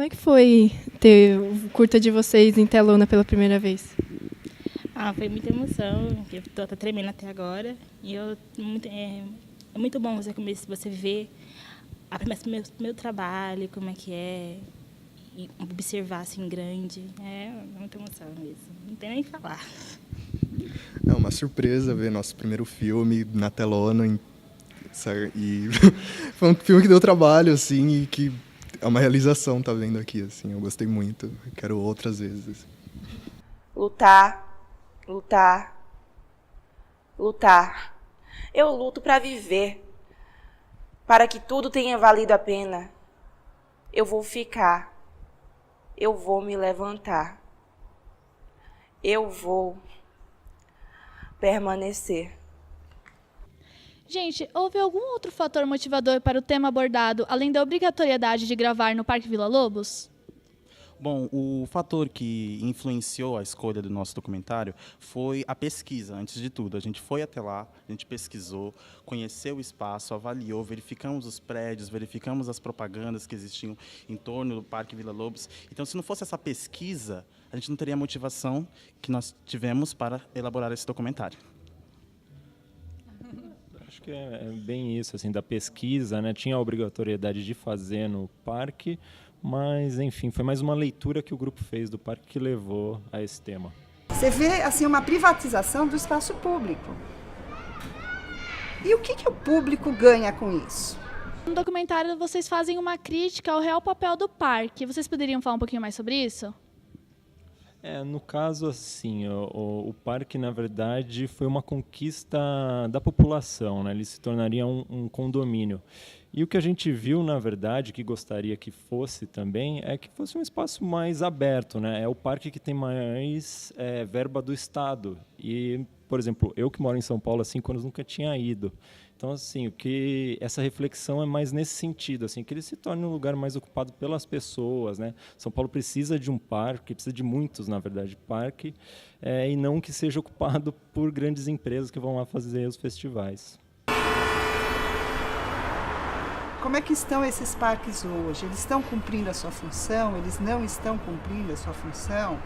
Como é que foi ter o curta de vocês em telona pela primeira vez? Foi muita emoção, eu estou até tremendo até agora. E é muito bom você ver meu trabalho, como é que é, e observar assim grande. É muita emoção mesmo, não tem nem o que falar. É uma surpresa ver nosso primeiro filme na telona. E foi um filme que deu trabalho, assim, e que é uma realização, tá vendo aqui, assim. Eu gostei muito, quero outras vezes. Assim. Lutar, lutar, lutar. Eu luto para viver, para que tudo tenha valido a pena. Eu vou ficar, eu vou me levantar, eu vou permanecer. Gente, houve algum outro fator motivador para o tema abordado, além da obrigatoriedade de gravar no Parque Vila Lobos? Bom, o fator que influenciou a escolha do nosso documentário foi a pesquisa, antes de tudo. A gente foi até lá, a gente pesquisou, conheceu o espaço, avaliou, verificamos os prédios, verificamos as propagandas que existiam em torno do Parque Vila Lobos. Então, se não fosse essa pesquisa, a gente não teria a motivação que nós tivemos para elaborar esse documentário. Acho que é bem isso, assim, da pesquisa, né? Tinha a obrigatoriedade de fazer no parque, mas, enfim, foi mais uma leitura que o grupo fez do parque que levou a esse tema. Você vê assim, uma privatização do espaço público. E o que o público ganha com isso? No documentário, vocês fazem uma crítica ao real papel do parque. Vocês poderiam falar um pouquinho mais sobre isso? No caso, assim, o parque, na verdade, foi uma conquista da população, né? Ele se tornaria um condomínio. E o que a gente viu, na verdade, que gostaria que fosse também, é que fosse um espaço mais aberto, né? É o parque que tem mais verba do Estado. E, por exemplo, eu que moro em São Paulo há 5 anos nunca tinha ido. Então, assim, essa reflexão é mais nesse sentido, assim, que ele se torne um lugar mais ocupado pelas pessoas, né? São Paulo precisa de um parque, precisa de muitos, na verdade, parque, e não que seja ocupado por grandes empresas que vão lá fazer os festivais. Como é que estão esses parques hoje? Eles estão cumprindo a sua função? Eles não estão cumprindo a sua função?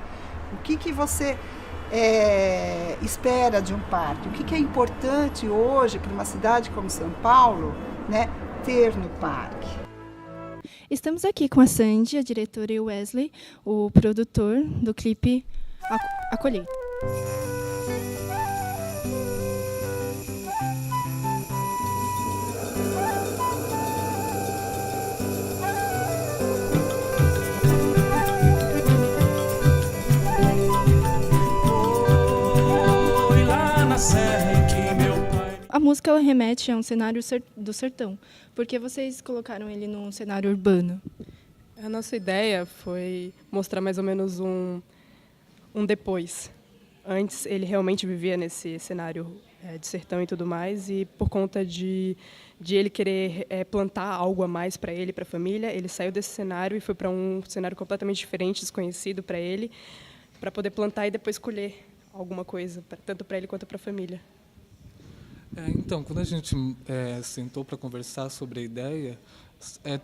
O que você espera de um parque? O que é importante hoje para uma cidade como São Paulo, né, ter no parque? Estamos aqui com a Sandy, a diretora, e o Wesley, o produtor do clipe A Colheita. A música ela remete a um cenário do sertão. Por que vocês colocaram ele num cenário urbano? A nossa ideia foi mostrar mais ou menos um depois. Antes ele realmente vivia nesse cenário de sertão e tudo mais, e por conta de ele querer plantar algo a mais para ele, para a família, ele saiu desse cenário e foi para um cenário completamente diferente, desconhecido para ele, para poder plantar e depois colher alguma coisa, tanto para ele quanto para a família. Então, quando a gente sentou para conversar sobre a ideia,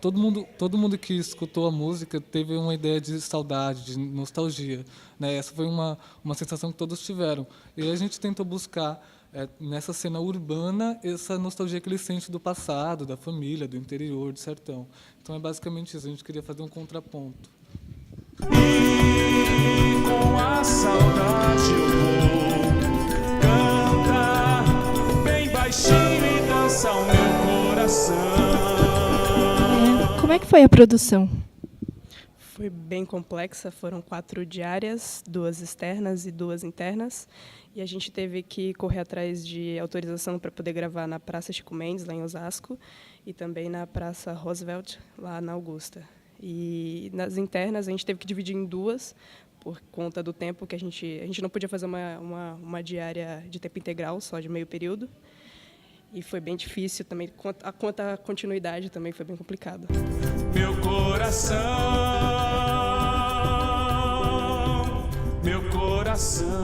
todo mundo que escutou a música teve uma ideia de saudade, de nostalgia, né? Essa foi uma sensação que todos tiveram. E a gente tentou buscar, nessa cena urbana, essa nostalgia que ele sente do passado, da família, do interior, do sertão. Então é basicamente isso, a gente queria fazer um contraponto. E com a saudade eu vou cantar bem baixinho e dançar o meu coração. Como é que foi a produção? Foi bem complexa, foram 4 diárias, 2 externas e 2 internas. E a gente teve que correr atrás de autorização para poder gravar na Praça Chico Mendes, lá em Osasco, e também na Praça Roosevelt, lá na Augusta. E nas internas a gente teve que dividir em 2, por conta do tempo que a gente não podia fazer uma diária de tempo integral, só de meio período. E foi bem difícil também, quanto à continuidade também foi bem complicado. Meu coração, meu coração,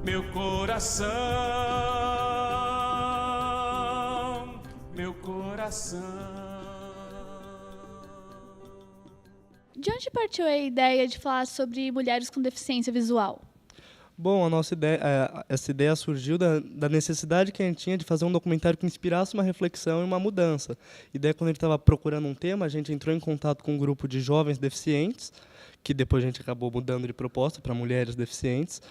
meu coração, meu coração. de onde partiu a ideia de falar sobre mulheres com deficiência visual? Bom, a nossa ideia, essa ideia surgiu da necessidade que a gente tinha de fazer um documentário que inspirasse uma reflexão e uma mudança. E daí, quando a gente estava procurando um tema, a gente entrou em contato com um grupo de jovens deficientes, que depois a gente acabou mudando de proposta para mulheres deficientes.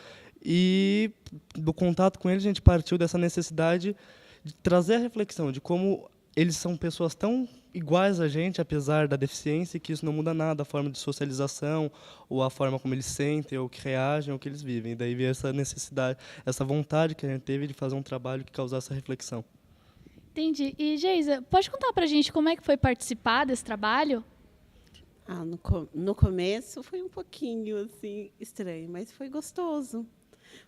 E do contato com eles, a gente partiu dessa necessidade de trazer a reflexão de como eles são pessoas tão iguais a gente, apesar da deficiência, que isso não muda nada, a forma de socialização, ou a forma como eles sentem, ou que reagem, ou que eles vivem. E daí veio essa necessidade, essa vontade que a gente teve de fazer um trabalho que causasse essa reflexão. Entendi. E, Geisa, pode contar pra gente como é que foi participar desse trabalho? No começo foi um pouquinho assim, estranho, mas foi gostoso.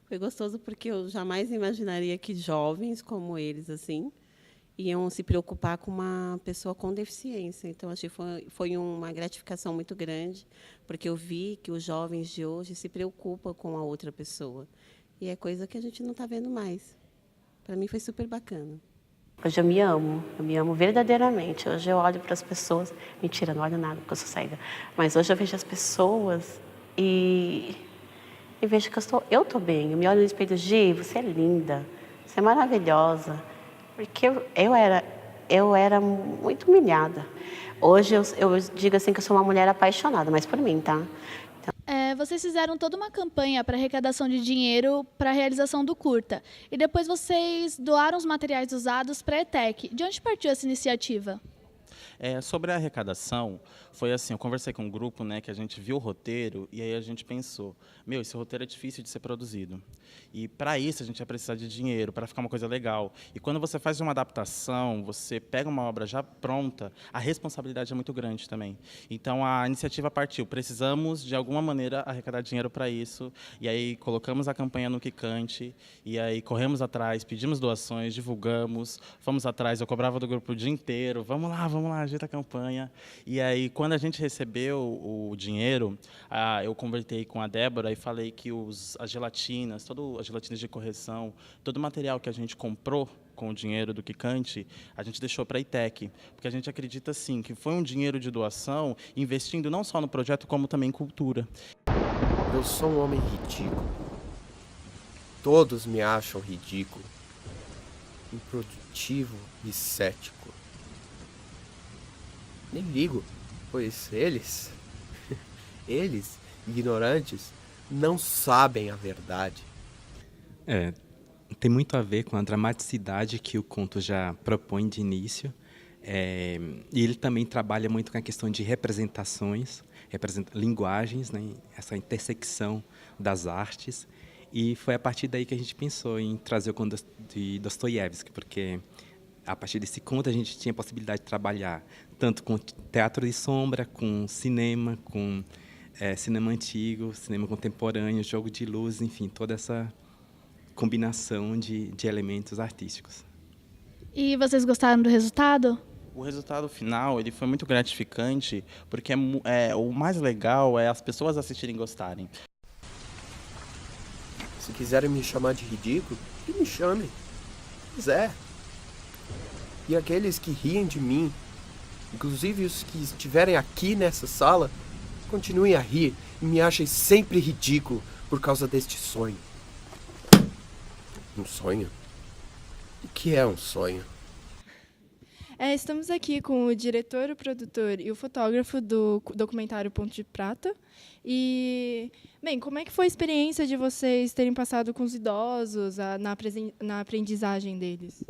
Foi gostoso porque eu jamais imaginaria que jovens como eles assim iam se preocupar com uma pessoa com deficiência. Então, acho que foi uma gratificação muito grande, porque eu vi que os jovens de hoje se preocupam com a outra pessoa. E é coisa que a gente não está vendo mais. Para mim, foi super bacana. Hoje eu me amo verdadeiramente. Hoje eu olho para as pessoas... Mentira, não olho nada, porque eu sou cega. Mas hoje eu vejo as pessoas e vejo que eu estou bem. Eu me olho no espelho e digo, você é linda, você é maravilhosa. Porque eu era muito humilhada. Hoje eu digo assim que eu sou uma mulher apaixonada, mas por mim, tá? Então... Vocês fizeram toda uma campanha para arrecadação de dinheiro para a realização do curta. E depois vocês doaram os materiais usados para a ETEC. De onde partiu essa iniciativa? Sobre a arrecadação, foi assim, eu conversei com um grupo, né, que a gente viu o roteiro e aí a gente pensou, esse roteiro é difícil de ser produzido. E para isso a gente ia precisar de dinheiro, para ficar uma coisa legal. E quando você faz uma adaptação, você pega uma obra já pronta, a responsabilidade é muito grande também. Então a iniciativa partiu, precisamos de alguma maneira arrecadar dinheiro para isso, e aí colocamos a campanha no Quicante, e aí corremos atrás, pedimos doações, divulgamos, fomos atrás, eu cobrava do grupo o dia inteiro, vamos lá, ajeita a campanha. E aí, quando a gente recebeu o dinheiro, eu conversei com a Débora e falei que as gelatinas, as gelatinas de correção, todo o material que a gente comprou com o dinheiro do Quicante, a gente deixou para a ETEC, porque a gente acredita, sim, que foi um dinheiro de doação, investindo não só no projeto, como também em cultura. Eu sou um homem ridículo. Todos me acham ridículo, improdutivo e cético. Nem ligo, pois eles, ignorantes, não sabem a verdade. Tem muito a ver com a dramaticidade que o conto já propõe de início. E ele também trabalha muito com a questão de representações, linguagens, né, essa intersecção das artes. E foi a partir daí que a gente pensou em trazer o conto de Dostoiévski, porque a partir desse conto a gente tinha a possibilidade de trabalhar tanto com teatro de sombra, com cinema antigo, cinema contemporâneo, jogo de luz, enfim, toda essa combinação de elementos artísticos. E vocês gostaram do resultado? O resultado final ele foi muito gratificante, porque o mais legal é as pessoas assistirem e gostarem. Se quiserem me chamar de ridículo, que me chamem. Pois é. E aqueles que riem de mim, inclusive os que estiverem aqui nessa sala, continuem a rir e me achem sempre ridículo por causa deste sonho. Um sonho? O que é um sonho? Estamos aqui com o diretor, o produtor e o fotógrafo do documentário Ponto de Prata. E, bem, como é que foi a experiência de vocês terem passado com os idosos na aprendizagem deles?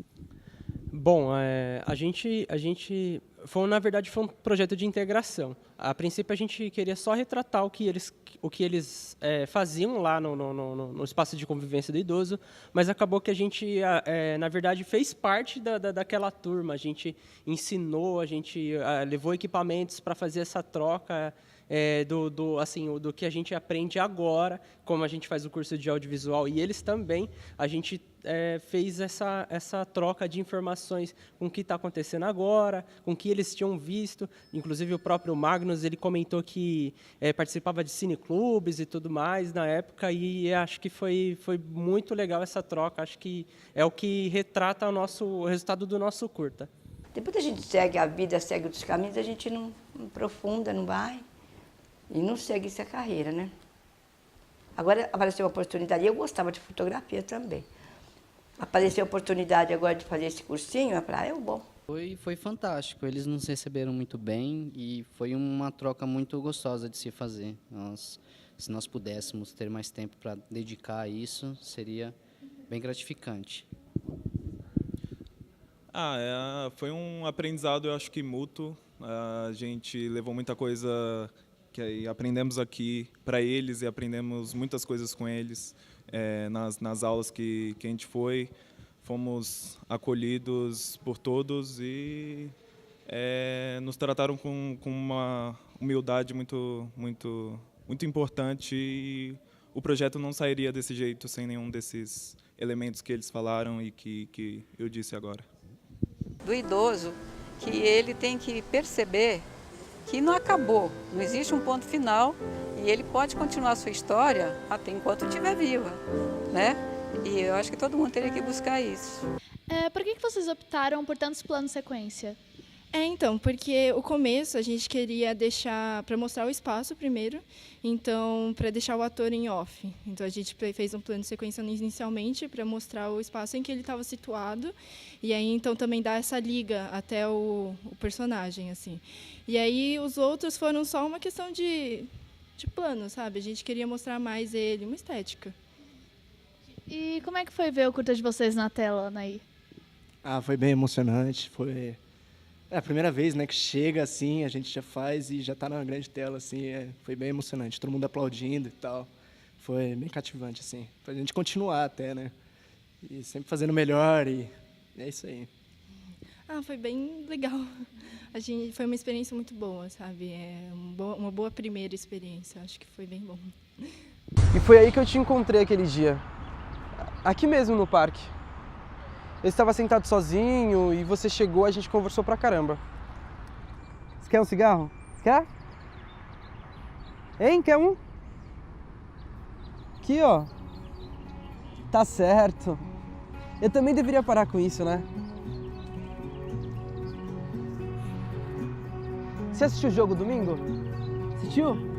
Bom, na verdade, foi um projeto de integração. A princípio, a gente queria só retratar o que eles faziam lá no espaço de convivência do idoso, mas acabou que a gente, na verdade, fez parte daquela turma. A gente ensinou, a gente levou equipamentos para fazer essa troca do que a gente aprende agora, como a gente faz o curso de audiovisual, e eles também, a gente fez essa troca de informações com o que está acontecendo agora, com o que eles tinham visto. Inclusive, o próprio Magnus, ele comentou que participava de cineclubes e tudo mais na época, e acho que foi muito legal essa troca. Acho que é o que retrata o resultado do nosso curta. Depois a gente segue a vida, segue outros caminhos, a gente não aprofunda, não vai. e não seguisse a carreira, né? Agora apareceu a oportunidade, eu gostava de fotografia também. Apareceu a oportunidade agora de fazer esse cursinho, eu falei, eu vou. Foi fantástico, eles nos receberam muito bem e foi uma troca muito gostosa de se fazer. Se nós pudéssemos ter mais tempo para dedicar a isso, seria bem gratificante. Foi um aprendizado, eu acho que mútuo. A gente levou muita coisa que aprendemos aqui para eles e aprendemos muitas coisas com eles nas aulas que a gente foi. Fomos acolhidos por todos e nos trataram com uma humildade muito importante, e o projeto não sairia desse jeito sem nenhum desses elementos que eles falaram e que eu disse agora. Do idoso, que ele tem que perceber que não acabou, não existe um ponto final e ele pode continuar a sua história até enquanto estiver viva, né? E eu acho que todo mundo teria que buscar isso. Por que vocês optaram por tantos planos sequência? Então, porque o começo a gente queria deixar para mostrar o espaço primeiro, então para deixar o ator em off. Então a gente fez um plano de sequência inicialmente para mostrar o espaço em que ele estava situado, e aí então também dar essa liga até o personagem, assim. E aí os outros foram só uma questão de plano, sabe? A gente queria mostrar mais ele, uma estética. E como é que foi ver o curta de vocês na tela, Anaí? Foi bem emocionante, foi a primeira vez, né, que chega assim, a gente já faz e já está na grande tela, assim, foi bem emocionante, todo mundo aplaudindo e tal, foi bem cativante, assim, pra gente continuar até, né, e sempre fazendo melhor, e é isso aí. Foi bem legal, foi uma experiência muito boa, sabe, uma boa primeira experiência, acho que foi bem bom. E foi aí que eu te encontrei aquele dia, aqui mesmo no parque. Eu estava sentado sozinho e você chegou, a gente conversou pra caramba. Você quer um cigarro? Quer? Hein? Quer um? Aqui, ó. Tá certo. Eu também deveria parar com isso, né? Você assistiu o jogo domingo? Assistiu?